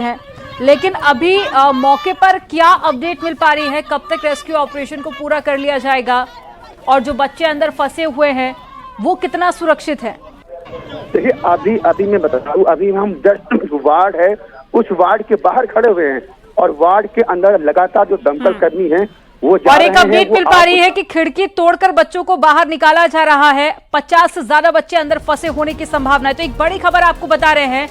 हैं। लेकिन अभी मौके पर क्या अपडेट मिल पा रही है, कब तक रेस्क्यू ऑपरेशन को पूरा कर लिया जाएगा और जो बच्चे अंदर फंसे हुए हैं वो कितना सुरक्षित है? देखिए अभी मैं बता दूं, अभी हम जस्ट वार्ड है उस वार्ड के बाहर खड़े हुए हैं और वार्ड के अंदर लगातार जो दमकल कर्मी हैं वो जा और रहे एक हैं। अपडेट मिल पा रही है कि खिड़की तोड़कर बच्चों को बाहर निकाला जा रहा है। 50 से ज्यादा बच्चे अंदर फंसे होने की संभावना है। तो एक बड़ी खबर आपको बता रहे हैं,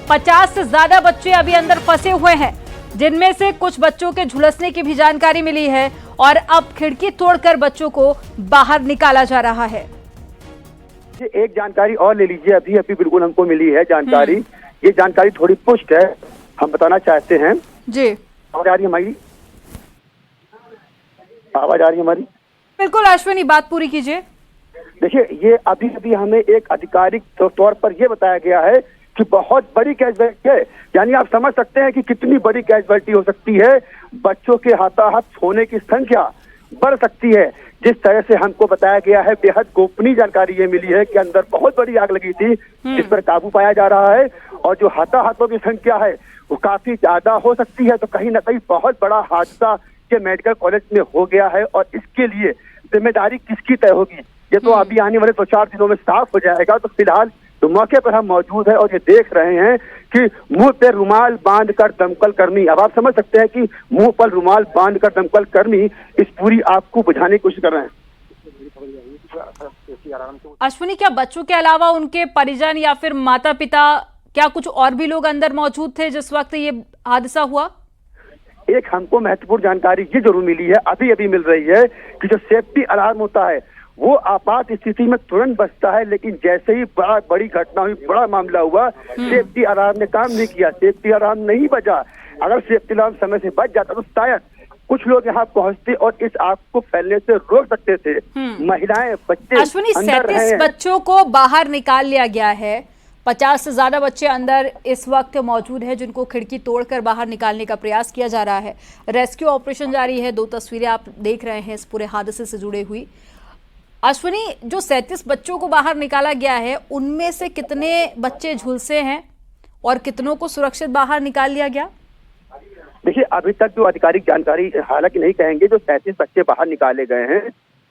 50 से ज्यादा बच्चे अभी अंदर फंसे हुए हैं, जिनमें से कुछ बच्चों के झुलसने की भी जानकारी मिली है और अब खिड़की तोड़कर बच्चों को बाहर निकाला जा रहा है। एक जानकारी और ले लीजिए, अभी बिल्कुल हमको मिली है जानकारी। ये जानकारी थोड़ी पुष्ट है, हम बताना चाहते हैं जी। आवाज आ रही है हमारी? आवाज आ रही है हमारी? बिल्कुल अश्विनी, बात पूरी कीजिए। देखिए ये अभी हमें एक आधिकारिक तौर पर यह बताया गया है कि बहुत बड़ी कैजुअलिटी है, यानी आप समझ सकते हैं कि कितनी बड़ी कैजुअलिटी हो सकती है। बच्चों के हाथाहाथ होने की संख्या बढ़ सकती है। जिस तरह से हमको बताया गया है, बेहद गोपनीय जानकारी ये मिली है कि अंदर बहुत बड़ी आग लगी थी जिस पर काबू पाया जा रहा है और जो हाथाहाथों की संख्या है वो काफी ज्यादा हो सकती है। तो कहीं ना कहीं बहुत बड़ा हादसा के मेडिकल कॉलेज में हो गया है और इसके लिए जिम्मेदारी किसकी तय होगी ये तो अभी आने वाले 2-4 दिनों में साफ हो जाएगा। तो फिलहाल तो मौके पर हम मौजूद है और ये देख रहे हैं कि मुंह पे रुमाल बांधकर दमकल कर्मी, अब आप समझ सकते हैं कि मुंह पर रुमाल बांधकर दमकल कर्मी इस पूरी आग को बुझाने की कोशिश कर रहे हैं। अश्विनी, क्या बच्चों के अलावा उनके परिजन या फिर माता पिता, क्या कुछ और भी लोग अंदर मौजूद थे जिस वक्त ये हादसा हुआ? एक हमको महत्वपूर्ण जानकारी ये जरूर मिली है, अभी मिल रही है कि जो सेफ्टी अलार्म होता है वो आपात स्थिति में तुरंत बजता है, लेकिन जैसे ही बड़ी घटना हुई, बड़ा मामला हुआ, सेफ्टी अलार्म ने काम नहीं किया, सेफ्टी अलार्म नहीं बजा। अगर सेफ्टी अलार्म समय से बच जाता तो शायद कुछ लोग यहाँ पहुँचते और इस आग को फैलने से रोक सकते थे। महिलाएं, बच्चे अश्विनी, 37 बच्चों को बाहर निकाल लिया गया है। 50 से ज्यादा बच्चे अंदर इस वक्त मौजूद हैं जिनको खिड़की तोड़कर बाहर निकालने का प्रयास किया जा रहा है। रेस्क्यू ऑपरेशन जारी है। 2 तस्वीरें आप देख रहे हैं इस पूरे हादसे से जुड़े हुई। अश्विनी, जो 37 बच्चों को बाहर निकाला गया है उनमें से कितने बच्चे झुलसे हैं और कितनों को सुरक्षित बाहर निकाल लिया गया? देखिए अभी तक जो आधिकारिक जानकारी हालांकि नहीं कहेंगे, जो 37 बच्चे बाहर निकाले गए हैं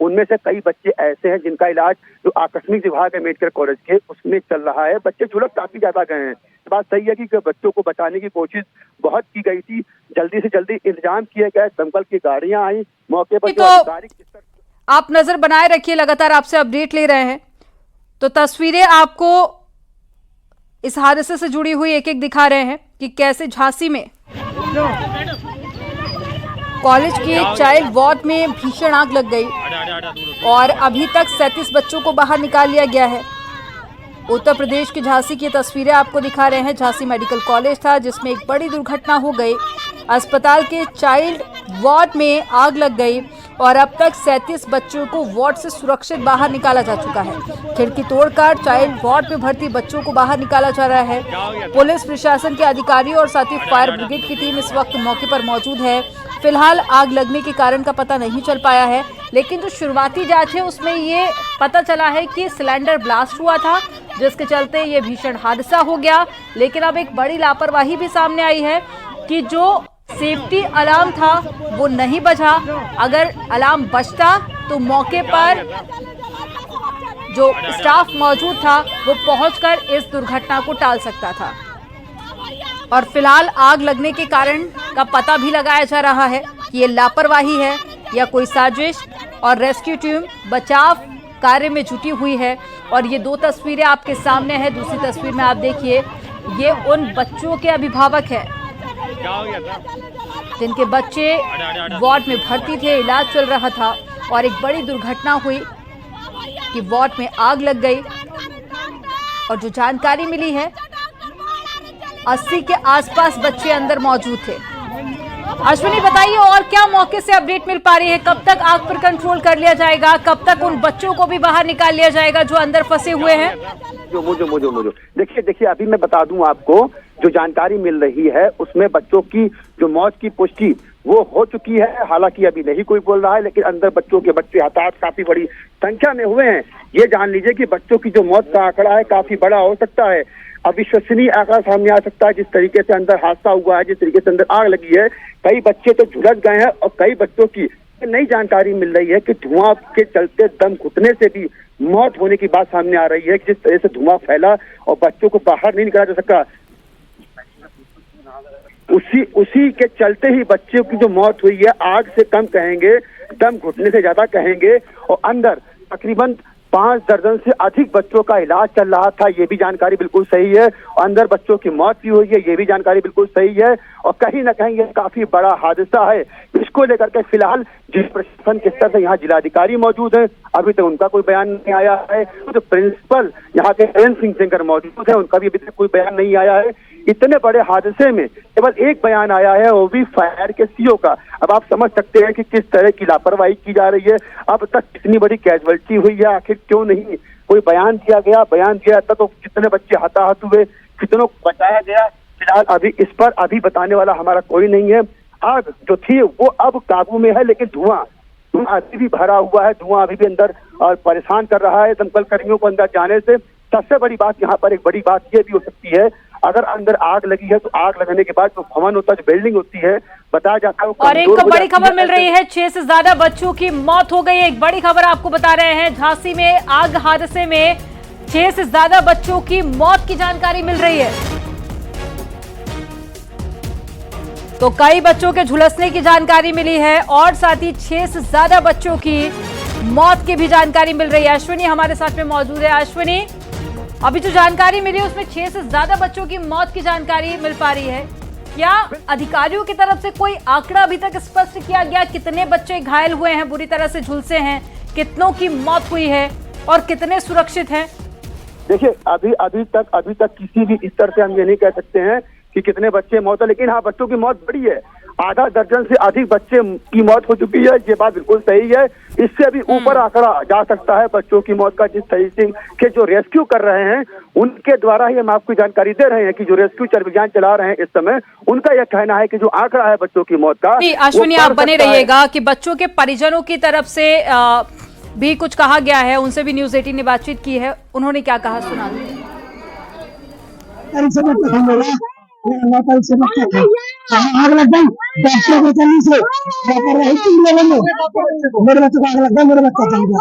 उनमें से कई बच्चे ऐसे हैं जिनका इलाज जो आकस्मिक विभाग है मेडिकल कॉलेज के उसमें चल रहा है। बच्चे झुलस काफी ज्यादा गए हैं। बात सही है कि बच्चों को बचाने की कोशिश बहुत की गई थी, जल्दी से जल्दी इंतजाम किए गए, दमकल की गाड़ियां आई मौके पर। जो आधिकारिक आप नजर बनाए रखिए, लगातार आपसे अपडेट ले रहे हैं। तो तस्वीरें आपको इस हादसे से जुड़ी हुई एक एक दिखा रहे हैं कि कैसे झांसी में कॉलेज के चाइल्ड वार्ड में भीषण आग लग गई और अभी तक 37 बच्चों को बाहर निकाल लिया गया है। उत्तर प्रदेश की झांसी की तस्वीरें आपको दिखा रहे हैं। झांसी मेडिकल कॉलेज था जिसमें एक बड़ी दुर्घटना हो गई। अस्पताल के चाइल्ड वार्ड में आग लग गई और अब तक 37 बच्चों को वार्ड से सुरक्षित बाहर निकाला जा चुका है। खिड़की तोड़कर चाइल्ड वार्ड में भर्ती बच्चों को बाहर निकाला जा रहा है। पुलिस प्रशासन के अधिकारी और साथ ही फायर ब्रिगेड की टीम इस वक्त मौके पर मौजूद है। फिलहाल आग लगने के कारण का पता नहीं चल पाया है, लेकिन जो शुरुआती जांच है उसमें ये पता चला है कि सिलेंडर ब्लास्ट हुआ था जिसके चलते ये भीषण हादसा हो गया। लेकिन अब एक बड़ी लापरवाही भी सामने आई है कि जो सेफ्टी अलार्म था वो नहीं बजा। अगर अलार्म बजता तो मौके पर जो स्टाफ मौजूद था वो पहुंचकर इस दुर्घटना को टाल सकता था। और फिलहाल आग लगने के कारण का पता भी लगाया जा रहा है कि ये लापरवाही है या कोई साजिश, और रेस्क्यू टीम बचाव कार्य में जुटी हुई है। और ये 2 तस्वीरें आपके सामने है। दूसरी तस्वीर में आप देखिए, ये उन बच्चों के अभिभावक हैं जिनके बच्चे वार्ड में भर्ती थे, इलाज चल रहा था और एक बड़ी दुर्घटना हुई कि वार्ड में आग लग गई। और जो जानकारी मिली है 80 के आसपास बच्चे अंदर मौजूद थे। अश्विनी, बताइए और क्या मौके से अपडेट मिल पा रही है? कब तक आग पर कंट्रोल कर लिया जाएगा? कब तक उन बच्चों को भी बाहर निकाल लिया जाएगा जो अंदर फंसे हुए हैं? जो देखिए अभी मैं बता दूं आपको, जो जानकारी मिल रही है उसमें बच्चों की जो मौत की पुष्टि वो हो चुकी है। हालांकि अभी नहीं कोई बोल रहा है, लेकिन अंदर बच्चे हताहत काफी बड़ी संख्या में हुए हैं। ये जान लीजिए कि बच्चों की जो मौत का आंकड़ा है काफी बड़ा हो सकता है। अविश्वसनीय आंकड़ा सामने आ सकता है। जिस तरीके से अंदर हादसा हुआ है, जिस तरीके से अंदर आग लगी है, कई बच्चे तो झुलस गए हैं और कई बच्चों की नई जानकारी मिल रही है कि धुआं के चलते दम घुटने से भी मौत होने की बात सामने आ रही है। जिस तरह से धुआं फैला और बच्चों को बाहर नहीं निकाला जा सका, उसी के चलते ही बच्चों की जो मौत हुई है, आग से कम कहेंगे, दम घुटने से ज्यादा कहेंगे। और अंदर तकरीबन 5 दर्जन से अधिक बच्चों का इलाज चल रहा था, ये भी जानकारी बिल्कुल सही है। और अंदर बच्चों की मौत भी हुई है, ये भी जानकारी बिल्कुल सही है। और कहीं ना कहीं ये काफी बड़ा हादसा है। इसको लेकर के फिलहाल जिला प्रशासन के स्तर से यहाँ जिलाधिकारी मौजूद है, अभी तक उनका कोई बयान नहीं आया है। तो प्रिंसिपल यहाँ के नरेंद्र सिंह सेंगर मौजूद है, उनका भी अभी तक कोई बयान नहीं आया है। इतने बड़े हादसे में केवल एक बयान आया है, वो भी फायर के सीओ का। अब आप समझ सकते हैं कि किस तरह की लापरवाही की जा रही है। अब तक कितनी बड़ी कैजुअलिटी हुई है, आखिर क्यों नहीं कोई बयान दिया गया? बयान दिया जाता तो कितने बच्चे हताहत हुए, कितनों को बचाया गया? फिलहाल अभी इस पर अभी बताने वाला हमारा कोई नहीं है। आग जो थी वो अब काबू में है, लेकिन धुआं अभी भी भरा हुआ है। धुआं अभी भी अंदर और परेशान कर रहा है दमकल कर्मियों को अंदर जाने से। सबसे बड़ी बात यहाँ पर, एक बड़ी बात ये भी हो सकती है, अगर अंदर आग लगी है तो आग लगने के बाद जो भवन होता है, जो बिल्डिंग होती है, बताया जाता है। और एक बड़ी खबर मिल रही है, 6 से ज्यादा बच्चों की मौत हो गई है। एक बड़ी खबर आपको बता रहे हैं, झांसी में आग हादसे में 6 से ज्यादा बच्चों की मौत की जानकारी मिल रही है। तो कई बच्चों के झुलसने की जानकारी मिली है और साथ ही 6 से ज्यादा बच्चों की मौत की भी जानकारी मिल रही है। अश्विनी हमारे साथ में मौजूद है। अश्विनी, अभी जो जानकारी मिली उसमें 6 से ज्यादा बच्चों की मौत की जानकारी मिल पा रही है। क्या अधिकारियों की तरफ से कोई आंकड़ा अभी तक स्पष्ट किया गया? कितने बच्चे घायल हुए हैं, बुरी तरह से झुलसे हैं, कितनों की मौत हुई है और कितने सुरक्षित हैं? देखिए, अभी तक किसी भी स्तर से हम ये नहीं कह सकते हैं कि कितने बच्चे मौत है, लेकिन हाँ, बच्चों की मौत बड़ी है। आधा दर्जन से अधिक बच्चे की मौत हो चुकी है, ये बात बिल्कुल सही है। इससे अभी ऊपर आंकड़ा जा सकता है बच्चों की मौत का। जिस तरीके के जो रेस्क्यू कर रहे हैं उनके द्वारा ही हम आपको जानकारी दे रहे हैं कि जो रेस्क्यू अभियान चला रहे हैं इस समय, उनका यह कहना है कि जो आंकड़ा है बच्चों की मौत का। अश्विनी, आप बने रहिएगा कि बच्चों के परिजनों की तरफ से भी कुछ कहा गया है, उनसे भी न्यूज 18 ने बातचीत की है। उन्होंने क्या कहा, सुना दीजिए। आग लग गई, डॉक्टर को जल्दी से कर रही थी मेरे बच्चे को आग लग गई, मेरा बच्चा चल गया,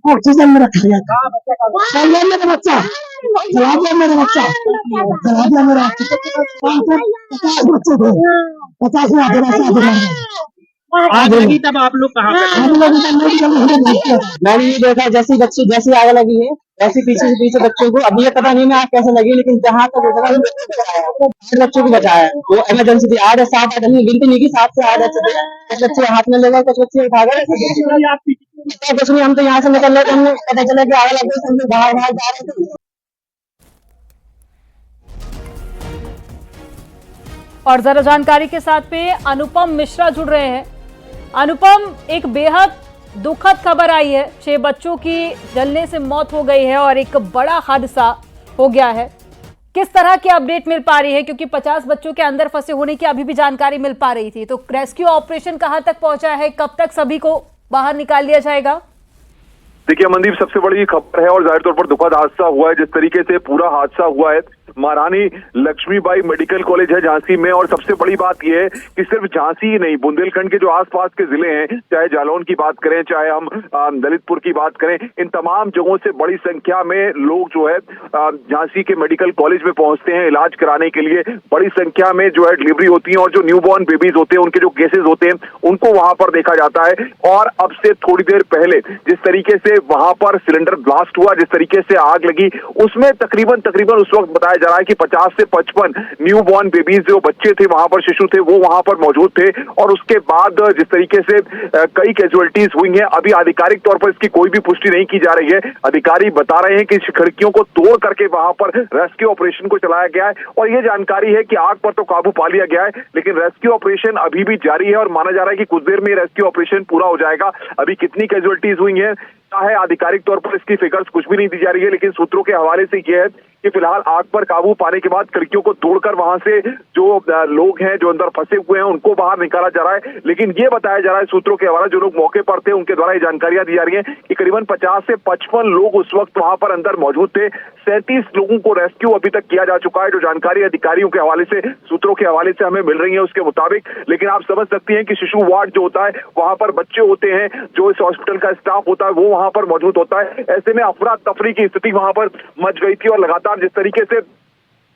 ऑक्सीजन में रख दिया था, मेरा बच्चा चला दिया, मेरा बच्चा चला दिया, मेरा 50 बच्चे थे, 50 में आग लगी। तब आप लोग कहाँ पे? मैंने ये देखा जैसी आग लगी है ऐसी पीछे से पीछे बच्चों को, अभी ये पता नहीं मैं आग कैसे लगी, लेकिन जहाँ तक बच्चों को बचाया। वो इमरजेंसी थी, 8 या 7 आदमी, गिनती नहीं की, 7 से 8 ऐसे थे। कुछ बच्चे हाथ में ले गए, कुछ बच्चे उठा गए, कुछ नहीं। हम तो यहाँ से निकल रहे थे, हमने पता चला कि आग लग गई, हम लोग बाहर जा रहे थे। और जरा जानकारी के साथ में अनुपम मिश्रा जुड़ रहे हैं। अनुपम, एक बेहद दुखद खबर आई है, 6 बच्चों की जलने से मौत हो गई है और एक बड़ा हादसा हो गया है। किस तरह की अपडेट मिल पा रही है? क्योंकि 50 बच्चों के अंदर फंसे होने की अभी भी जानकारी मिल पा रही थी, तो रेस्क्यू ऑपरेशन कहां तक पहुंचा है? कब तक सभी को बाहर निकाल लिया जाएगा? देखिए मनदीप, सबसे बड़ी खबर है और जाहिर तौर पर दुखद हादसा हुआ है। जिस तरीके से पूरा हादसा हुआ है, महारानी लक्ष्मीबाई मेडिकल कॉलेज है झांसी में। और सबसे बड़ी बात यह है कि सिर्फ झांसी ही नहीं, बुंदेलखंड के जो आसपास के जिले हैं, चाहे जालौन की बात करें, चाहे हम ललितपुर की बात करें, इन तमाम जगहों से बड़ी संख्या में लोग जो है झांसी के मेडिकल कॉलेज में पहुंचते हैं इलाज कराने के लिए। बड़ी संख्या में जो है डिलीवरी होती है और जो न्यूबॉर्न बेबीज होते हैं, उनके जो केसेस होते हैं, उनको वहां पर देखा जाता है। और अब से थोड़ी देर पहले जिस तरीके से वहां पर सिलेंडर ब्लास्ट हुआ, जिस तरीके से आग लगी, उसमें तकरीबन उस वक्त बताया जा रहा है कि 50 से 55 न्यूबॉर्न बेबीज जो बच्चे थे वहां पर, शिशु थे, वो वहां पर मौजूद थे। और उसके बाद जिस तरीके से कई कैजुअलिटीज हुई हैं, अभी आधिकारिक तौर पर इसकी कोई भी पुष्टि नहीं की जा रही है। अधिकारी बता रहे हैं कि खिड़कियों को तोड़ करके वहां पर रेस्क्यू ऑपरेशन को चलाया गया है और ये जानकारी है कि आग पर तो काबू पा लिया गया है, लेकिन रेस्क्यू ऑपरेशन अभी भी जारी है और माना जा रहा है कि कुछ देर में रेस्क्यू ऑपरेशन पूरा हो जाएगा। अभी कितनी कैजुअलिटीज हुई हैं है आधिकारिक तौर पर इसकी फिगर्स कुछ भी नहीं दी जा रही है, लेकिन सूत्रों के हवाले से यह है कि फिलहाल आग पर काबू पाने के बाद खिड़कियों को तोड़कर वहां से जो लोग हैं जो अंदर फंसे हुए हैं उनको बाहर निकाला जा रहा है। लेकिन ये बताया जा रहा है सूत्रों के हवाले जो लोग मौके पर थे उनके द्वारा ये जानकारियां दी जा रही हैं कि करीबन 50 से 55 लोग उस वक्त वहां पर अंदर मौजूद थे। 37 लोगों को रेस्क्यू अभी तक किया जा चुका है, जो जानकारी अधिकारियों के हवाले से सूत्रों के हवाले से हमें मिल रही है उसके मुताबिक। लेकिन आप समझ सकती हैं कि शिशु वार्ड जो होता है वहां पर बच्चे होते हैं, जो इस हॉस्पिटल का स्टाफ होता है वो वहां पर मौजूद होता है। ऐसे में अफरा तफरी की स्थिति वहां पर मच गई थी और लगातार जिस तरीके से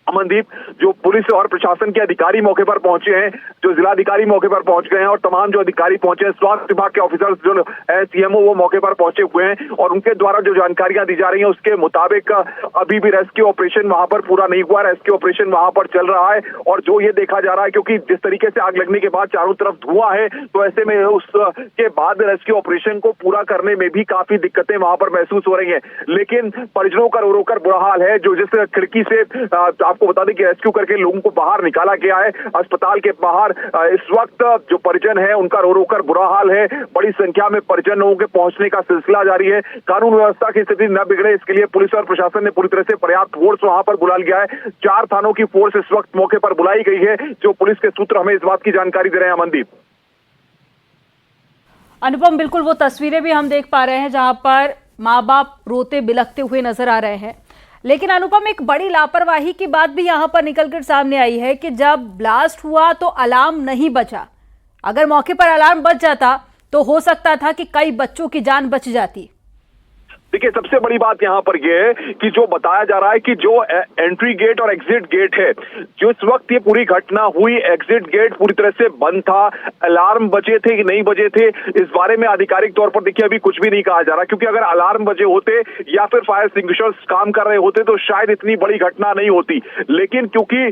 अमनदीप जो पुलिस और प्रशासन के अधिकारी मौके पर पहुंचे हैं, जो जिलाधिकारी मौके पर पहुंच गए हैं और तमाम जो अधिकारी पहुंचे हैं, स्वास्थ्य विभाग के ऑफिसर्स जो सीएमओ वो मौके पर पहुंचे हुए हैं और उनके द्वारा जो जानकारियां दी जा रही हैं उसके मुताबिक अभी भी रेस्क्यू ऑपरेशन वहां पर पूरा नहीं हुआ। रेस्क्यू ऑपरेशन वहां पर चल रहा है और जो ये देखा जा रहा है क्योंकि जिस तरीके से आग लगने के बाद चारों तरफ धुआं है, तो ऐसे में उसके बाद रेस्क्यू ऑपरेशन को पूरा करने में भी काफी दिक्कतें वहां पर महसूस हो रही है। लेकिन परिजनों का रो रो कर बुरा हाल है। जो जिस खिड़की से आपको बता दें कि रेस्क्यू करके लोगों को बाहर निकाला गया है अस्पताल के बाहर, इस वक्त जो परिजन है उनका रो रो कर बुरा हाल है। बड़ी संख्या में परिजन लोगों के पहुंचने का सिलसिला जारी है। कानून व्यवस्था की स्थिति न बिगड़े इसके लिए पुलिस और प्रशासन ने पूरी तरह से पर्याप्त फोर्स वहां पर बुला लिया है। 4 थानों की फोर्स इस वक्त मौके पर बुलाई गई है, जो पुलिस के सूत्र हमें इस बात की जानकारी दे रहे हैं। अमनदीप, अनुपम, बिल्कुल वो तस्वीरें भी हम देख पा रहे हैं जहां पर माँ बाप रोते बिलखते हुए नजर आ रहे हैं। लेकिन अनुपम, एक बड़ी लापरवाही की बात भी यहां पर निकलकर सामने आई है कि जब ब्लास्ट हुआ तो अलार्म नहीं बजा। अगर मौके पर अलार्म बच जाता तो हो सकता था कि कई बच्चों की जान बच जाती। देखिए, सबसे बड़ी बात यहाँ पर यह है कि जो बताया जा रहा है कि जो एंट्री गेट और एग्जिट गेट है, जिस वक्त ये पूरी घटना हुई एग्जिट गेट पूरी तरह से बंद था। अलार्म बजे थे कि नहीं बजे थे इस बारे में आधिकारिक तौर पर देखिए अभी कुछ भी नहीं कहा जा रहा, क्योंकि अगर अलार्म बजे होते या फिर फायर एक्सटिंग्विशर्स काम कर रहे होते तो शायद इतनी बड़ी घटना नहीं होती। लेकिन क्योंकि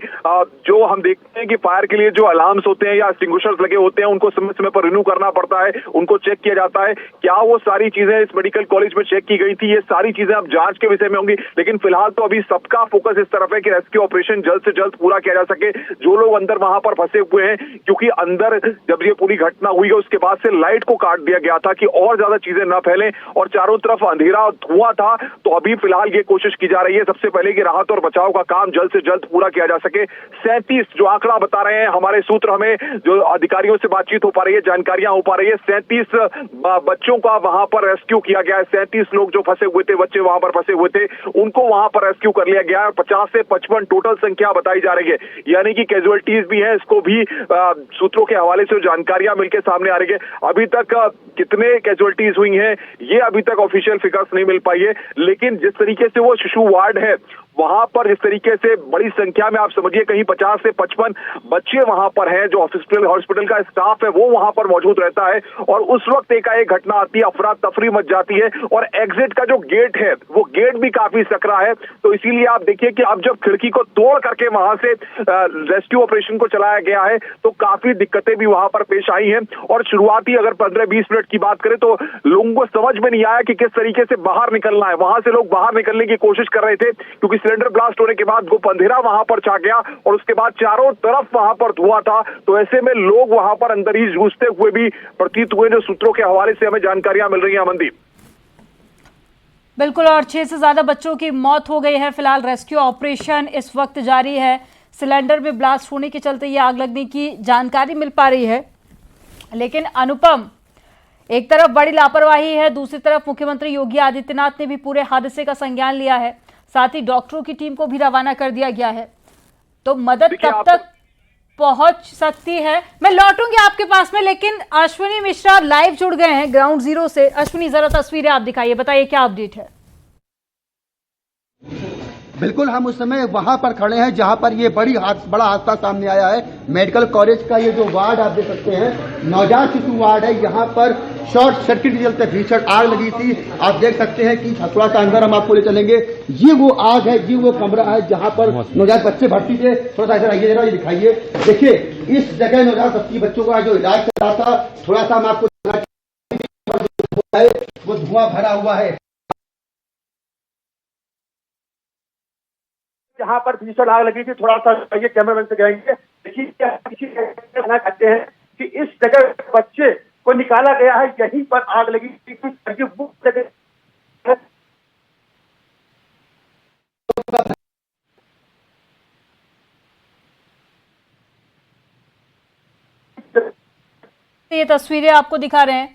जो हम देखते हैं कि फायर के लिए जो अलार्म्स होते हैं या एक्सटिंग्विशर्स लगे होते हैं उनको समय समय पर रिन्यू करना पड़ता है, उनको चेक किया जाता है। क्या वो सारी चीजें इस मेडिकल कॉलेज में चेक की गई थी, ये सारी चीजें अब जांच के विषय में होंगी। लेकिन फिलहाल तो अभी सबका फोकस इस तरफ है कि रेस्क्यू ऑपरेशन जल्द से जल्द पूरा किया जा सके। जो लोग अंदर वहां पर फंसे हुए हैं, क्योंकि अंदर जब ये पूरी घटना हुई है उसके बाद से लाइट को काट दिया गया था कि और ज्यादा चीजें न फैलें और चारों तरफ अंधेरा और धुआं था, तो अभी फिलहाल ये कोशिश की जा रही है सबसे पहले कि राहत और बचाव का काम जल्द से जल्द पूरा किया जा सके। 37 जो आंकड़ा बता रहे हैं हमारे सूत्र, हमें जो अधिकारियों से बातचीत हो पा रही है, जानकारियां हो पा रही है, 37 बच्चों का वहां पर रेस्क्यू किया गया है। 37 लोग जो फंसे हुए थे, बच्चे वहां पर फंसे हुए थे, उनको वहां पर रेस्क्यू कर लिया गया है। 50 से 55 टोटल संख्या बताई जा रही है, यानी कि कैजुअलिटीज भी हैं। इसको भी सूत्रों के हवाले से जानकारियां मिलकर सामने आ रही है। अभी तक कितने कैजुअलिटीज हुई हैं ये अभी तक ऑफिशियल फिगर्स नहीं मिल पाई है, लेकिन जिस तरीके से वो शिशु वार्ड है वहां पर जिस तरीके से बड़ी संख्या में आप समझिए कहीं 50 से 55 बच्चे वहां पर हैं, जो हॉस्पिटल का स्टाफ है वो वहां पर मौजूद रहता है और उस वक्त एकाएक घटना आती है, अफरा तफरी मच जाती है और एग्जिट का जो गेट है वो गेट भी काफी सकरा है। तो इसीलिए आप देखिए कि अब जब खिड़की को तोड़ करके वहां से रेस्क्यू ऑपरेशन को चलाया गया है तो काफी दिक्कतें भी वहां पर पेश आई हैं और शुरुआती अगर 15-20 मिनट की बात करें तो लोगों को समझ में नहीं आया कि किस तरीके से बाहर निकलना है। वहां से लोग बाहर निकलने की कोशिश कर रहे थे क्योंकि सिलेंडर ब्लास्ट होने के बाद गुप अंधेरा वहां पर छा गया और उसके बाद चारों तरफ वहां पर धुआं था, तो ऐसे में लोग वहां पर अंदर ही घुसते हुए भी प्रतीत हुए, जो सूत्रों के हवाले से हमें जानकारियां मिल रही हैं। अमनदीप, बिल्कुल, और 6 से ज्यादा बच्चों की मौत हो गई है। फिलहाल रेस्क्यू ऑपरेशन इस वक्त जारी है। सिलेंडर में ब्लास्ट होने के चलते ये आग लगने की जानकारी मिल पा रही है। लेकिन अनुपम, एक तरफ बड़ी लापरवाही है, दूसरी तरफ मुख्यमंत्री योगी आदित्यनाथ ने भी पूरे हादसे का संज्ञान लिया है, साथ ही डॉक्टरों की टीम को भी रवाना कर दिया गया है। तो मदद कब तक पहुंच सकती है? मैं लौटूंगी आपके पास में, लेकिन अश्विनी मिश्रा लाइव जुड़ गए हैं ग्राउंड जीरो से। अश्विनी, जरा तस्वीरें आप दिखाइए, बताइए क्या अपडेट है। बिल्कुल, हम उस समय वहां पर खड़े हैं जहां पर ये बड़ा हादसा सामने आया है। मेडिकल कॉलेज का ये जो वार्ड आप देख सकते हैं, नवजात शिशु वार्ड है, यहाँ पर शॉर्ट सर्किट के चलते भीषण आग लगी थी। आप देख सकते हैं कि थोड़ा सा अंदर हम आपको ले चलेंगे। ये वो आग है, ये वो कमरा है जहां पर नवजात बच्चे भर्ती थे। थोड़ा सा इधर आइए, जरा ये दिखाइए। देखिए, इस जगह नवजात बच्चों का जो इलाज चल रहा था, थोड़ा सा हम आपको वो धुआं भरा हुआ है। जहां पर भीषण आग लगी थी, थोड़ा सा कैमरामैन से कहेंगे, देखिए कहना चाहते हैं कि इस जगह बच्चे को निकाला गया है, यहीं पर आग लगी थी। ये तस्वीरें आपको दिखा रहे हैं।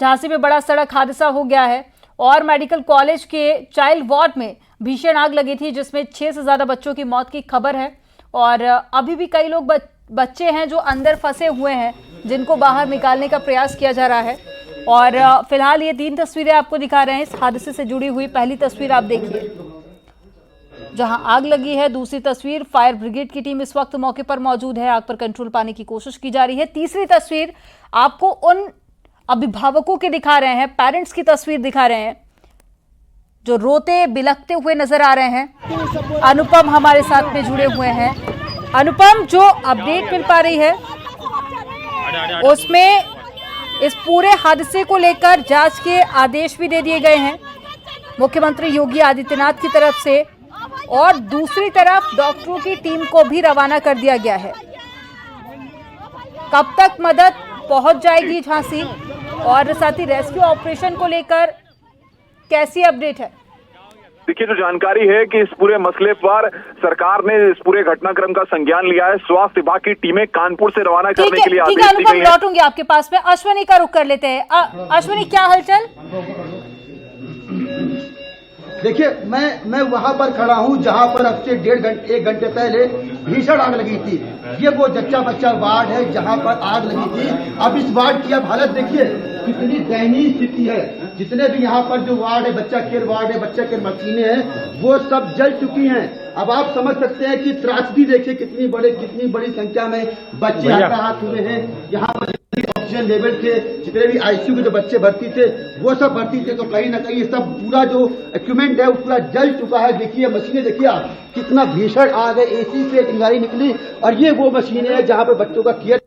झांसी में बड़ा सड़क हादसा हो गया है और मेडिकल कॉलेज के चाइल्ड वार्ड में भीषण आग लगी थी, जिसमें 6 से ज्यादा बच्चों की मौत की खबर है। और अभी भी कई लोग बच्चे हैं जो अंदर फंसे हुए हैं, जिनको बाहर निकालने का प्रयास किया जा रहा है। और फिलहाल ये 3 तस्वीरें आपको दिखा रहे हैं इस हादसे से जुड़ी हुई। पहली तस्वीर आप देखिए जहां आग लगी है। दूसरी तस्वीर, फायर ब्रिगेड की टीम इस वक्त मौके पर मौजूद है, आग पर कंट्रोल पाने की कोशिश की जा रही है। तीसरी तस्वीर आपको उन अभिभावकों के दिखा रहे हैं, पेरेंट्स की तस्वीर दिखा रहे हैं जो रोते बिलखते हुए नजर आ रहे हैं। अनुपम हमारे साथ में जुड़े हुए हैं। अनुपम, जो अपडेट मिल पा रही है उसमें इस पूरे हादसे को लेकर जांच के आदेश भी दे दिए गए हैं मुख्यमंत्री योगी आदित्यनाथ की तरफ से, और दूसरी तरफ डॉक्टरों की टीम को भी रवाना कर दिया गया है। कब तक मदद पहुंच जाएगी झांसी, और साथ ही रेस्क्यू ऑपरेशन को लेकर कैसी अपडेट है? देखिए, जो जानकारी है कि इस पूरे मसले पर सरकार ने इस पूरे घटनाक्रम का संज्ञान लिया है। स्वास्थ्य विभाग की टीमें कानपुर से रवाना करने के लिए आदेश दी गई है। अनुपम, लौटूंगी आपके पास में। अश्विनी का रुख कर लेते हैं। अश्विनी, क्या हलचल? देखिए, मैं वहां पर खड़ा हूं जहां पर अब से 1 घंटे पहले भीषण आग लगी थी। ये वो जच्चा बच्चा वार्ड है जहां पर आग लगी थी। अब इस वार्ड की अब हालत देखिए कितनी दयनीय स्थिति है। जितने भी यहाँ पर जो वार्ड है, बच्चा केयर वार्ड है, बच्चा केयर मशीनें हैं, वो सब जल चुकी हैं। अब आप समझ सकते हैं कि त्रासदी देखिए कितनी बड़ी संख्या में बच्चे हताहत हुए हैं। यहाँ पर ऑक्सीजन लेवल थे, जितने भी आईसीयू के जो बच्चे भर्ती थे वो सब भर्ती थे, तो कहीं ना कहीं सब पूरा जो इक्विपमेंट है वो पूरा जल चुका है। देखिए मशीनें, देखिए आप कितना भीषण आग है। एसी से चिंगारी निकली, और ये वो मशीनें हैं जहाँ पर बच्चों का केयर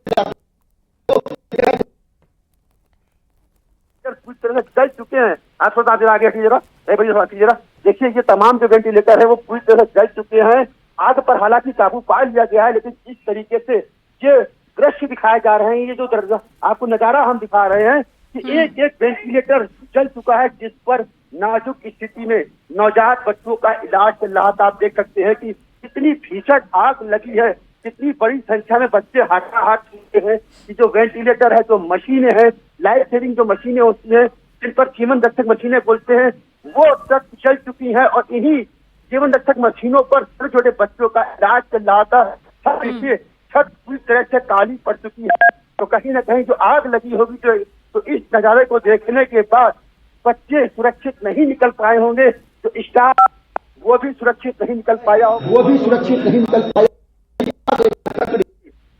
पूरी तरह से जल चुके हैं। आप बता दे आगे जरा, जरा देखिए, ये तमाम जो वेंटिलेटर है वो पूरी तरह जल चुके हैं। आग पर हालांकि काबू पा लिया गया है, लेकिन इस तरीके से ये दृश्य दिखाए जा रहे हैं, ये जो आपको नजारा हम दिखा रहे हैं कि एक वेंटिलेटर जल चुका है, जिस पर नाजुक स्थिति में नवजात बच्चों का इलाज चल रहा था। आप देख सकते हैं कि कितनी भीषण आग लगी है, कितनी बड़ी संख्या में बच्चे हाथाहाथ छूटे हैं। कि जो वेंटिलेटर है, जो मशीनें हैं, लाइफ सेविंग जो मशीनें होती हैं, जिन पर जीवन रक्षक मशीनें बोलते हैं, वो सब जल चुकी हैं। और इन्हीं जीवन रक्षक मशीनों पर छोटे छोटे बच्चों का इलाज चल रहा था। देखिए, छत पूरी तरह से काली पड़ चुकी है। तो कहीं ना कहीं जो आग लगी होगी, तो इस नजारे को देखने के बाद बच्चे सुरक्षित नहीं निकल पाए होंगे, जो स्टाफ वो भी सुरक्षित नहीं निकल पाया,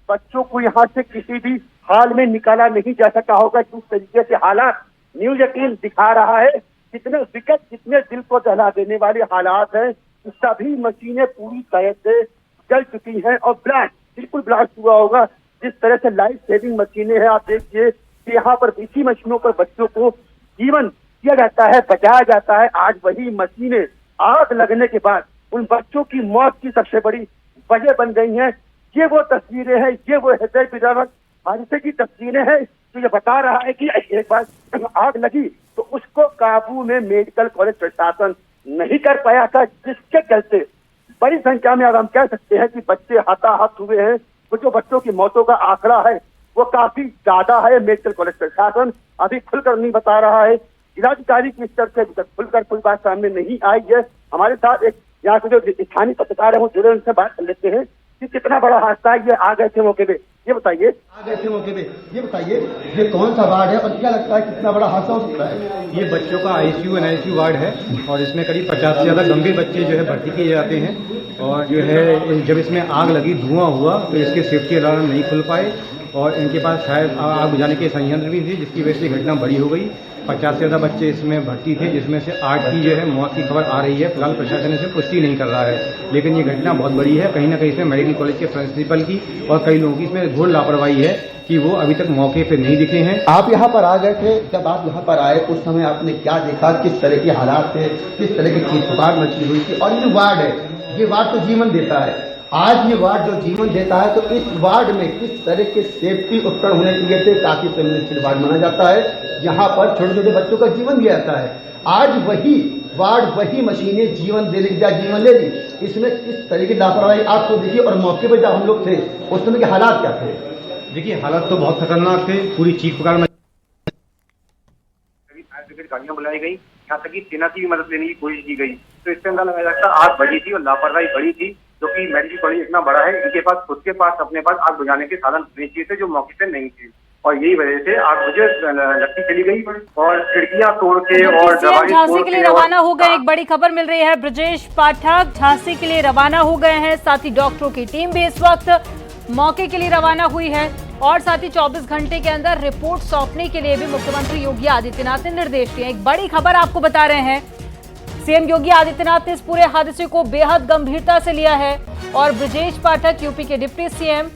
बच्चों को यहाँ से किसी भी हाल में निकाला नहीं जा सका होगा। जिस तरीके से हालात न्यूज 18 दिखा रहा है, कितने विकट, कितने दिल को दहला देने वाले हालात हैं। सभी मशीनें पूरी तरह से जल चुकी हैं और बिल्कुल ब्लास्ट हुआ होगा। जिस तरह से लाइफ सेविंग मशीनें हैं, आप देखिए कि यहाँ पर इसी मशीनों पर बच्चों को जीवन दिया जाता है, बचाया जाता है। आज वही मशीनें आग लगने के बाद उन बच्चों की मौत की सबसे बड़ी वजह बन गई हैं। ये वो तस्वीरें हैं, ये वो हृदय विदारक हादसे की तस्वीरें हैं, तो ये बता रहा है कि एक बार आग लगी तो उसको काबू में मेडिकल कॉलेज प्रशासन नहीं कर पाया था, जिसके चलते बड़ी संख्या में अब हम कह सकते हैं कि बच्चे हताहत हुए हैं। तो जो बच्चों की मौतों का आंकड़ा है वो काफी ज्यादा है। मेडिकल कॉलेज प्रशासन अभी खुलकर नहीं बता रहा है। जिलाधिकारी की स्तर से अभी तक खुलकर कोई बात सामने नहीं आई है। हमारे साथ एक यहाँ से जो स्थानीय पत्रकार है वो जुड़े, उनसे बात कर लेते हैं कि कितना बड़ा हादसा है। ये आ गए थे मौके पे, ये बताइए। ये कौन सा वार्ड है और क्या लगता है कितना बड़ा हादसा हो सकता है? ये बच्चों का आईसीयू एंड आईसीयू वार्ड है और इसमें करीब 50 से ज़्यादा गंभीर बच्चे जो है भर्ती किए जाते हैं। और जो है जब इसमें आग लगी, धुआं हुआ, तो इसके सेफ्टी अलार्म नहीं खुल पाए और इनके पास शायद आग बुझाने के संयंत्र भी थे, जिसकी वजह से घटना बड़ी हो गई। 50 से ज़्यादा बच्चे इसमें भर्ती थे, जिसमें से 8 की जो है मौत की खबर आ रही है। फिलहाल प्रशासन इसे पुष्टि नहीं कर रहा है, लेकिन ये घटना बहुत बड़ी है। कहीं ना कहीं इसमें मेडिकल कॉलेज के प्रिंसिपल की और कई लोगों की इसमें घोर लापरवाही है कि वो अभी तक मौके पर नहीं दिखे हैं। आप यहाँ पर आ गए थे, जब आप यहाँ पर आए उस समय आपने क्या देखा, किस तरह के हालात थे, किस तरह की चीज पुकार मची हुई थी? और ये वार्ड है, ये वार्ड तो जीवन देता है। आज ये वार्ड जो जीवन देता है, तो इस वार्ड में किस तरह के सेफ्टी उपकरण होने चाहिए थे? काफी संवेदनशील वार्ड माना जाता है, यहाँ पर छोटे छोटे बच्चों का जीवन दिया जाता है। आज वही वार्ड, वही मशीनें जीवन ले ली। इसमें किस तरह की लापरवाही आपको देखिए। और मौके पर जब हम लोग थे उस समय के हालात क्या थे? देखिए हालत तो बहुत खतरनाक थे, पूरी चीख पुकार फायर ब्रिगेड गाड़ियां बुलाई गई, यहाँ तक कि सेना की भी मदद लेने की कोशिश की गई। तो इससे अंदाजा लगाया जाता है आग बढ़ी थी और लापरवाही बड़ी थी, जो कि मेडिकल कॉलेज इतना बड़ा है, इनके पास खुद के पास अपने पास आग बुझाने के साधन होने चाहिए थे, जो मौके पे नहीं थे, और यही वजह से आग मुझे लगती चली गई और खिड़कियां तोड़ के और झांसी के लिए रवाना हो गए। एक बड़ी खबर मिल रही है, ब्रजेश पाठक झांसी के लिए रवाना हो गए हैं। साथ ही डॉक्टरों की टीम भी इस वक्त मौके के लिए रवाना हुई है और साथ ही 24 घंटे के अंदर रिपोर्ट सौंपने के लिए भी मुख्यमंत्री योगी आदित्यनाथ ने निर्देश दिए। एक बड़ी खबर आपको बता रहे हैं, सीएम योगी आदित्यनाथ ने इस पूरे हादसे को बेहद गंभीरता से लिया है और ब्रजेश पाठक यूपी के डिप्टी सीएम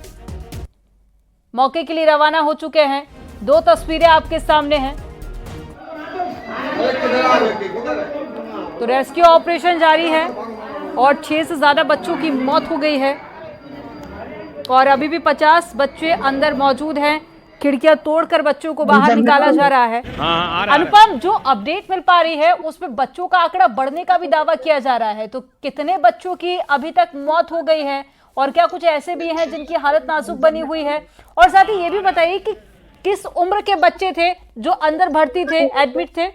मौके के लिए रवाना हो चुके हैं। 2 तस्वीरें आपके सामने हैं। तो रेस्क्यू ऑपरेशन जारी है और 6 से ज्यादा बच्चों की मौत हो गई है और अभी भी 50 बच्चे अंदर मौजूद हैं। खिड़कियां तोड़कर बच्चों को बाहर निकाला जा रहा है। अनुपम, जो अपडेट मिल पा रही है उसमें बच्चों का आंकड़ा बढ़ने का भी दावा किया जा रहा है, तो कितने बच्चों की अभी तक मौत हो गई है और क्या कुछ ऐसे भी हैं जिनकी हालत नाजुक बनी हुई है? और साथ ही ये भी बताइए कि किस उम्र के बच्चे थे जो अंदर भर्ती थे, एडमिट थे?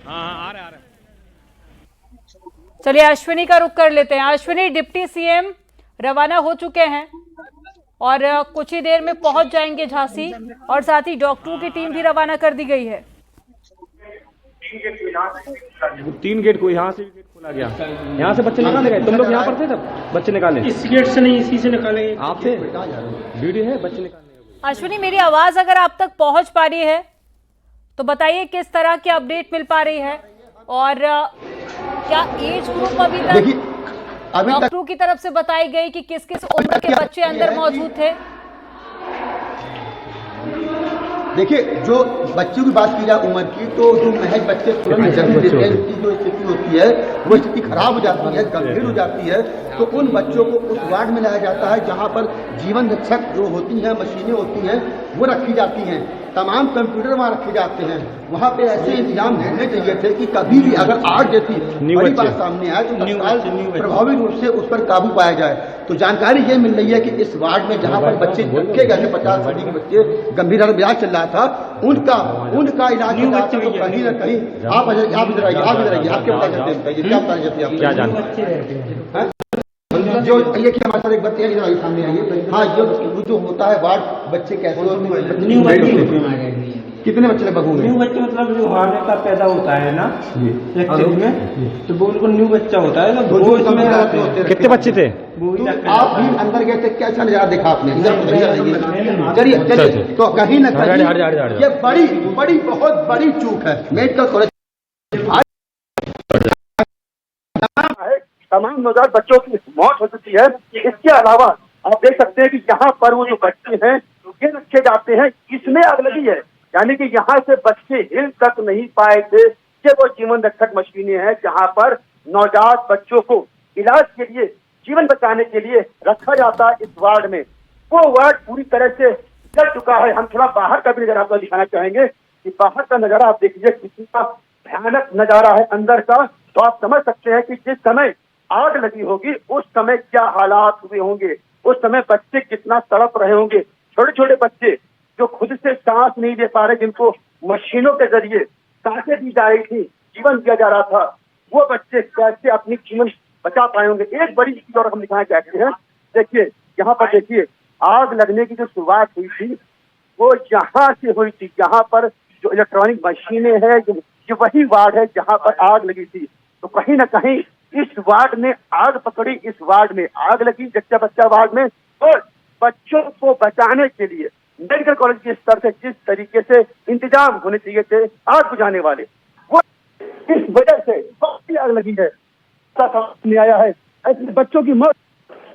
आ रहा है। चलिए अश्विनी का रुख कर लेते हैं। अश्विनी, डिप्टी सीएम रवाना हो चुके हैं और कुछ ही देर में पहुंच जाएंगे झांसी और साथ ही डॉक्टरों की टीम भी रवाना कर दी गई है। 3 गेट को यहाँ से भी गेट खोला गया, यहाँ से बच्चे निकाले गए। तुम लोग यहाँ पर थे जब बच्चे निकाले? इस गेट से नहीं, इसी से निकाले। आप थे? वीडियो है बच्चे निकालने। अश्विनी, मेरी आवाज अगर आप तक पहुंच पा रही है तो बताइए किस तरह की अपडेट मिल पा रही है और क्या एज ग्रुप अभी तक डॉक्टरों की तरफ से बताई गई कि किस किस उम्र के बच्चे अंदर मौजूद थे? देखिए, जो बच्चों की बात की जाए उम्र की, तो जो महज बच्चे तुरंत जन्म लेते हैं, उनकी जो स्थिति होती है वो स्थिति खराब हो जाती है, गंभीर हो जाती है, तो उन बच्चों को उस वार्ड में लाया जाता है जहां पर जीवन रक्षक जो होती हैं, मशीनें होती हैं, वो रखी जाती हैं, तमाम कंप्यूटर वहाँ रखे जाते हैं। वहाँ पे ऐसे इंतजाम होने चाहिए थे कि कभी भी अगर आग जैसी बड़ी बात सामने आए तो तत्काल प्रभावी रूप से उस पर काबू पाया जाए। तो जानकारी ये मिल रही है कि इस वार्ड में जहाँ पर बच्चे रखे गए थे, 50 सदी के बच्चे, गंभीर इलाज चल रहा था, उनका इलाज तो कहीं न कहीं आप इधर आइए, आपके बता सकते हैं, क्या बता सकते हैं, क्या जानते जो ये कि हमारे साथ एक बच्चे हैं, सामने आइए। हाँ, जो होता है वार्ड बच्चे कैसे कितने बच्चे लगभग होंगे? न्यू बच्चे मतलब जो हार्ट का पैदा होता है ना एक्चुअली में, तो वो उनको न्यू बच्चा होता है। तो वो इसमें आते हैं। कितने बच्चे थे? आप भी अंदर गए थे, कैसा नजारा देखा आपने? चलिए, तो कहीं ना कहीं ये बड़ी बहुत बड़ी चूक है। मेडिकल कॉलेज तमाम नौजवान बच्चों की मौत हो चुकी है। इसके अलावा आप देख सकते हैं कि यहाँ पर वो जो बच्चे हैं ये रखे जाते हैं, इसमें आग लगी है, यानी कि यहाँ से बच्चे हिल तक नहीं पाए थे। ये वो जीवन रक्षक मशीनें हैं जहाँ पर नवजात बच्चों को इलाज के लिए, जीवन बचाने के लिए रखा जाता है। इस वार्ड में वो वार्ड पूरी तरह से जल चुका है। हम थोड़ा बाहर का भी नजारा आपको दिखाना चाहेंगे कि बाहर का नजारा आप देखिए कितना भयानक नजारा है अंदर का। तो आप समझ सकते हैं कि जिस समय आग लगी होगी उस समय क्या हालात हुए होंगे, उस समय बच्चे कितना तड़प रहे होंगे। छोटे छोटे बच्चे जो खुद से सांस नहीं ले पा रहे, जिनको मशीनों के जरिए सांसें दी जा रही थी, जीवन दिया जा रहा था, वो बच्चे कैसे अपनी जीवन बचा पाए होंगे। एक बड़ी चीज और हम दिखाना चाहते हैं, देखिए यहाँ पर देखिए आग लगने की जो शुरुआत हुई थी वो यहाँ से हुई थी। यहाँ पर जो इलेक्ट्रॉनिक मशीनें हैं, ये वही वार्ड है जहाँ पर आग लगी थी। तो कहीं ना कहीं इस वार्ड में आग पकड़ी, इस वार्ड में आग लगी, जच्चा बच्चा वार्ड में। और बच्चों को बचाने के लिए मेडिकल कॉलेज के स्तर से जिस तरीके से इंतजाम होने चाहिए थे आग बुझाने वाले, वो इस वजह से बहुत आग लगी है, सामने आया है। ऐसे बच्चों की मौत,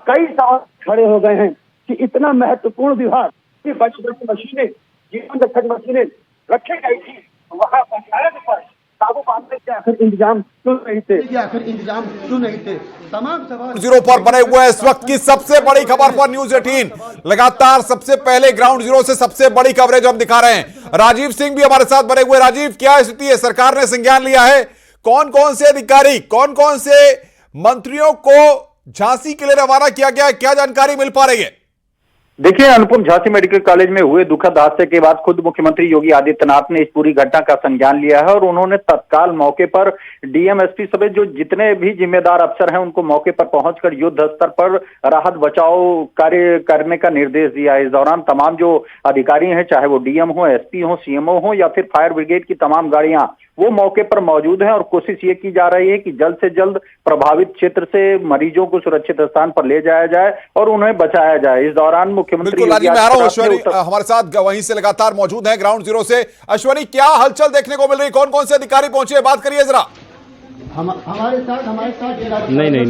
कई सवाल खड़े हो गए हैं कि इतना महत्वपूर्ण विभाग की बड़ी मशीनें, जीवन रक्षक मशीनें रखी गई थी, वहाँ पर काबू पाने के आखिर इंतजाम क्यों नहीं थे? तमाम सवाल जीरो पर बने हुए हैं। इस वक्त की सबसे बड़ी खबर पर न्यूज़ 18 लगातार सबसे पहले ग्राउंड जीरो से सबसे बड़ी कवरेज हम दिखा रहे हैं। राजीव सिंह भी हमारे साथ बने हुए। राजीव, क्या स्थिति है? सरकार ने संज्ञान लिया है? कौन कौन से अधिकारी, कौन कौन से मंत्रियों को झांसी के लिए रवाना किया गया। क्या जानकारी मिल पा रही है? देखिए, अनुपम, झांसी मेडिकल कॉलेज में हुए दुखद हादसे के बाद खुद मुख्यमंत्री योगी आदित्यनाथ ने इस पूरी घटना का संज्ञान लिया है और उन्होंने तत्काल मौके पर डीएम, एसपी समेत जो जितने भी जिम्मेदार अफसर हैं उनको मौके पर पहुंचकर युद्ध स्तर पर राहत बचाव कार्य करने का निर्देश दिया है। इस दौरान तमाम जो अधिकारी हैं, चाहे वो डीएम हो, एसपी हो, सीएमओ हो या फिर फायर ब्रिगेड की तमाम गाड़ियां, वो मौके पर मौजूद हैं और कोशिश ये की जा रही है कि जल्द से जल्द प्रभावित क्षेत्र से मरीजों को सुरक्षित स्थान पर ले जाया जाए और उन्हें बचाया जाए। इस दौरान मुख्यमंत्री अश्वनी हमारे साथ वहीं से लगातार मौजूद हैं ग्राउंड जीरो से। अश्वनी, क्या हलचल देखने को मिल रही? कौन कौन से अधिकारी पहुंचे, बात करिए जरा। हमारे साथ नहीं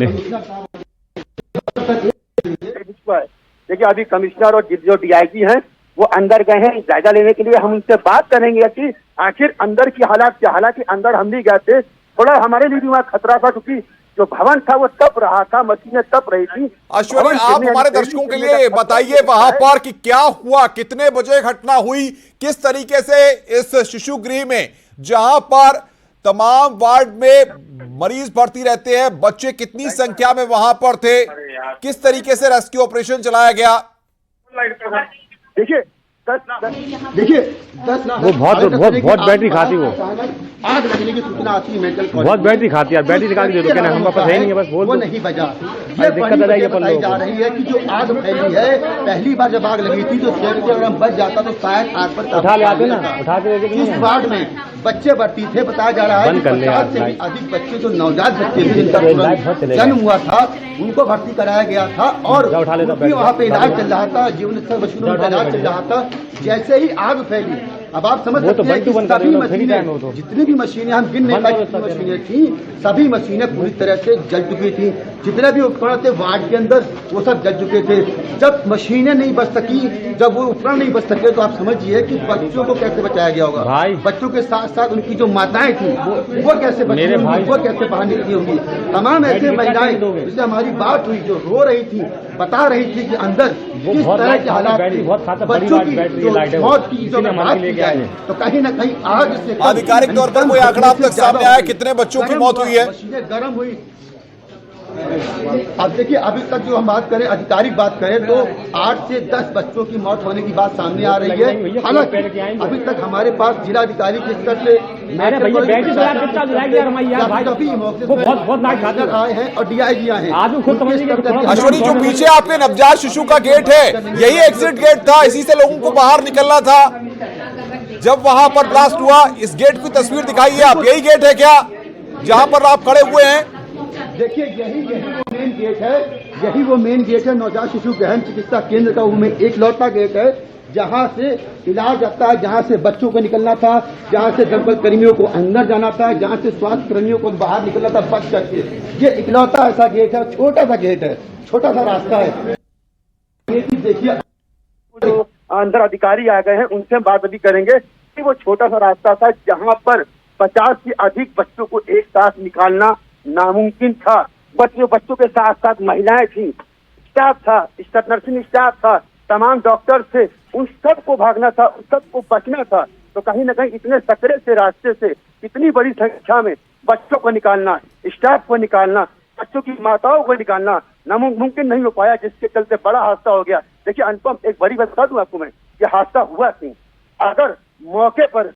देखिए, अभी कमिश्नर और जो डीआईजी हैं वो अंदर गए हैं जायजा लेने के लिए। हम उनसे बात करेंगे कि आखिर अंदर की हालात क्या। हालांकि अंदर हम भी गए थे, थोड़ा हमारे लिए भी वहाँ खतरा था क्योंकि जो भवन था वो तप रहा था, मशीनें तप रही थी। अश्वनी, आप हमारे दर्शकों के लिए बताइए वहां पर कि क्या हुआ, कितने बजे घटना हुई, किस तरीके से इस शिशु गृह में जहां पर तमाम वार्ड में मरीज भर्ती रहते हैं, बच्चे कितनी संख्या में वहां पर थे, किस तरीके से रेस्क्यू ऑपरेशन चलाया गया? देखिए वो बहुत बैटरी खाती, वो आग लगने की सूचना आती है मेडिकल कॉलेज, बहुत बैटरी खाती है। बैटरी निकाल के दे दो, कहना हम पास है नहीं है, बस बोल वो नहीं बजा। ये बताई जा रही है कि जो आग फैली है, पहली बार जब आग लगी थी तो से अगर हम बच जाता तो शायद आग पर उठा ले आते ना, उठा के। इस वार्ड में बच्चे भर्ती थे, बताया जा रहा है कि 50 से भी अधिक बच्चे जो नवजात बच्चे थे जिनका जन्म हुआ था उनको भर्ती कराया गया था और वहाँ पे इलाज चल रहा था, जीवन स्तर मशीनों का इलाज चल रहा था। जैसे ही आग फैली, अब आप समझ सकते हैं कि सभी मशीनें, जितनी भी मशीनें हम गिन नहीं पाए मशीनें थी, सभी मशीनें पूरी तरह से जल चुकी थी। जितने भी उपकरण थे वार्ड के अंदर वो सब जल चुके थे। जब मशीनें नहीं बच सकी, जब वो उपकरण नहीं बच सके तो आप समझिए कि बच्चों को कैसे बचाया गया होगा। बच्चों के साथ साथ उनकी जो माताएं थी वो कैसे बची होंगी, वो कैसे बाहर निकली होंगी। तमाम ऐसे महिलाएं जिससे हमारी बात हुई, जो रो रही थी, बता रही थी कि अंदर किस तरह के हालात थे, बच्चों की जो मौत की जो बात की जाए तो कहीं न कहीं आग से आधिकारिक तौर पर कोई आंकड़ा अब तक सामने आया कितने बच्चों की मौत हुई है? मशीनें गर्म हुई। अब देखिए, अभी तक जो हम बात करें, आधिकारिक बात करें तो 8 से 10 बच्चों की मौत होने की बात सामने आ रही है। हालांकि अभी तक हमारे पास जिलाधिकारी के स्तर से आए हैं और डीआईजी आए हैं। अश्वनी, जो पीछे आपके नवजात शिशु का गेट है, यही एग्जिट गेट था, इसी से लोगों को बाहर निकलना था जब वहां पर ब्लास्ट हुआ। इस गेट की तस्वीर दिखाइए आप, यही गेट है क्या जहां पर आप खड़े हुए हैं? देखिए, यही वो मेन गेट है, यही वो मेन गेट है नवजात शिशु गहन चिकित्सा केंद्र का। वो में एक लौटा गेट है जहां से इलाज आता है, जहां से बच्चों को निकलना था, जहां से दमकल कर्मियों को अंदर जाना था, जहां से स्वास्थ्य कर्मियों को बाहर निकलना था बच करके। ये इकलौता ऐसा गेट है, छोटा सा गेट है, छोटा सा रास्ता है। ये देखिए, अंदर अधिकारी आ गए हैं, उनसे हम बात भी करेंगे कि वो छोटा सा रास्ता था जहां पर 50 से अधिक बच्चों को एक साथ निकालना नामुमकिन था। बच्चों के साथ साथ महिलाएं थी, स्टाफ था, नर्सिंग स्टाफ था, तमाम डॉक्टर थे, उन सबको भागना था, उन सबको बचना था। तो कहीं न कहीं इतने सकरे से रास्ते से इतनी बड़ी संख्या में बच्चों को निकालना, स्टाफ को निकालना, बच्चों की माताओं को निकालना नामुमकिन नहीं हो पाया, जिसके चलते बड़ा हादसा हो गया। देखिए अनुपम, एक बड़ी बात बता दूं आपको मैं, ये हादसा हुआ क्यों। अगर मौके पर